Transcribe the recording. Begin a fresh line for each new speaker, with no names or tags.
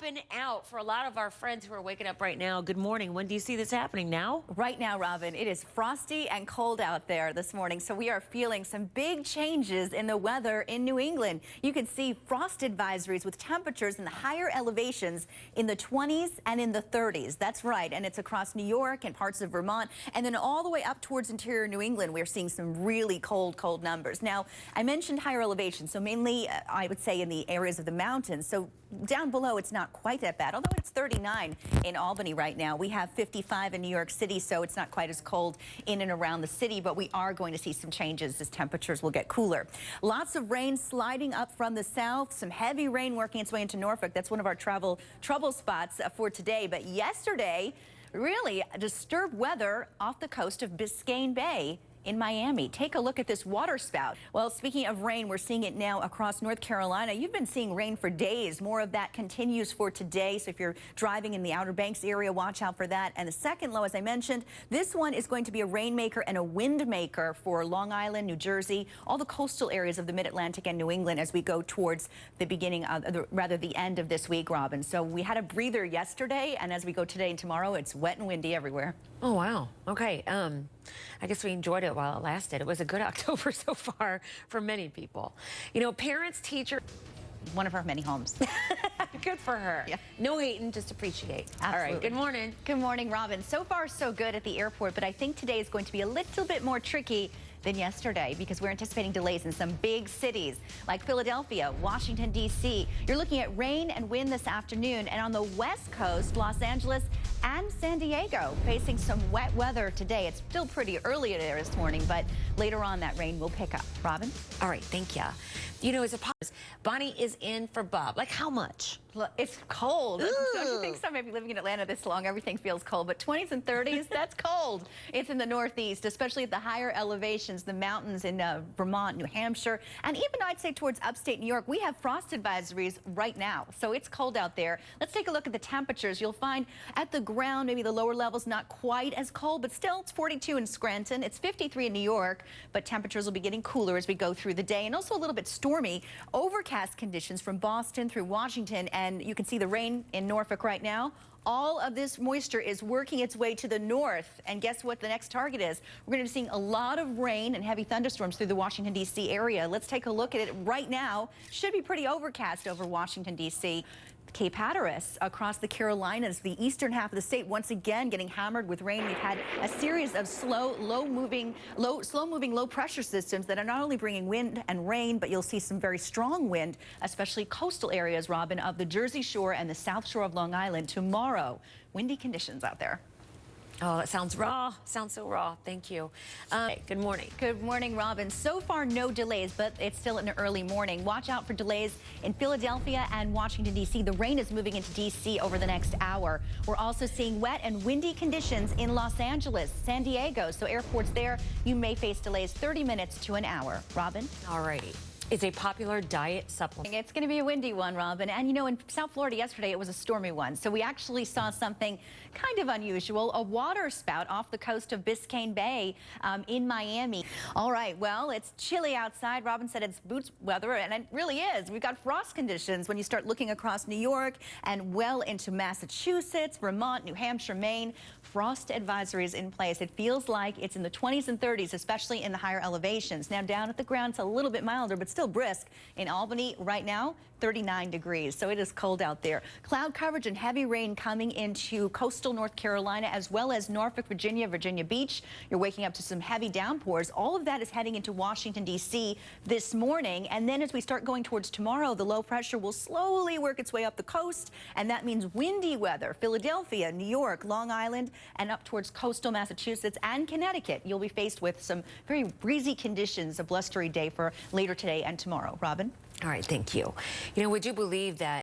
swapping out for a lot of our friends who are waking up right now. Good morning. When do you see this happening now?
Right now, Robin, it is frosty and cold out there this morning, so we are feeling some big changes in the weather in New England. You can see frost advisories with temperatures in the higher elevations in the 20s and in the 30s. That's right, and it's across New York and parts of Vermont, and then all the way up towards interior New England. We're seeing some really cold numbers. Now, I mentioned higher elevations, so mainly I would say in the areas of the mountains. So down below, it's not quite that bad, although it's 39 in Albany right now. We have 55 in New York City, so it's not quite as cold in and around the city, but we are going to see some changes as temperatures will get cooler. Lots of rain sliding up from the south, some heavy rain working its way into Norfolk. That's one of our trouble spots for today. But yesterday, really disturbed weather off the coast of Biscayne Bay in Miami. Take a look at this water spout. Well, speaking of rain, we're seeing it now across North Carolina. You've been seeing rain for days. More of that continues for today. So if you're driving in the Outer Banks area, watch out for that. And the second low, as I mentioned, this one is going to be a rainmaker and a wind maker for Long Island, New Jersey, all the coastal areas of the Mid-Atlantic and New England as we go towards the beginning of, the end of this week, Robin. So we had a breather yesterday, and as we go today and tomorrow, it's wet and windy everywhere.
Oh, wow. Okay. I guess we enjoyed it while it lasted. It was a good October so far for many people. You know, parents, teachers.
One of our many homes.
Good for her.
Yeah.
No hating, just appreciate.
Absolutely.
All right. Good morning.
Good morning, Robin. So far, so good at the airport, but I think today is going to be a little bit more tricky than yesterday because we're anticipating delays in some big cities like Philadelphia, Washington, D.C. You're looking at rain and wind this afternoon, and on the west coast, Los Angeles and San Diego facing some wet weather today. It's still pretty early there this morning, but later on that rain will pick up. Robin?
All right. Thank you. You know, as a Bonnie is in for Bob. Like how much?
It's cold. Don't you think so? Maybe living in Atlanta this long, everything feels cold. But 20s and 30s, that's cold. It's in the Northeast, especially at the higher elevations, the mountains in Vermont, New Hampshire, and even I'd say towards upstate New York. We have frost advisories right now, so it's cold out there. Let's take a look at the temperatures. You'll find at the ground, maybe the lower levels not quite as cold, but still it's 42 in Scranton. It's 53 in New York, but temperatures will be getting cooler as we go through the day, and also a little bit stormy. Overcast conditions from Boston through Washington, and you can see the rain in Norfolk right now. All of this moisture is working its way to the north, and guess what the next target is? We're going to be seeing a lot of rain and heavy thunderstorms through the Washington, D.C. area. Let's take a look at it right now. Should be pretty overcast over Washington, D.C. Cape Hatteras across the Carolinas, the eastern half of the state, once again getting hammered with rain. We've had a series of slow-moving low-pressure systems that are not only bringing wind and rain, but you'll see some very strong wind, especially coastal areas, Robin, of the Jersey Shore and the South Shore of Long Island tomorrow. Windy conditions out there.
Oh, it sounds raw. Sounds so raw. Thank you. Good morning.
Good morning, Robin. So far, no delays, but it's still an early morning. Watch out for delays in Philadelphia and Washington, D.C. The rain is moving into D.C. over the next hour. We're also seeing wet and windy conditions in Los Angeles, San Diego. So airports there, you may face delays 30 minutes to an hour. Robin?
All righty. It's a popular diet supplement.
It's going to be a windy one, Robin. And, you know, in South Florida yesterday, it was a stormy one. So we actually saw something kind of unusual, a water spout off the coast of Biscayne Bay in Miami. All right, well, it's chilly outside. Robin said it's boots weather, and it really is. We've got frost conditions when you start looking across New York and well into Massachusetts, Vermont, New Hampshire, Maine. Frost advisories in place. It feels like it's in the 20s and 30s, especially in the higher elevations. Now, down at the ground, it's a little bit milder, but still brisk. In Albany right now, 39 degrees, so it is cold out there. Cloud coverage and heavy rain coming into coastal North Carolina as well as Norfolk, Virginia, Virginia Beach. You're waking up to some heavy downpours. All of that is heading into Washington, D.C. this morning, and then as we start going towards tomorrow, the low pressure will slowly work its way up the coast, and that means windy weather. Philadelphia, New York, Long Island, and up towards coastal Massachusetts and Connecticut. You'll be faced with some very breezy conditions, a blustery day for later today and tomorrow. Robin?
All right, thank you. You know, would you believe that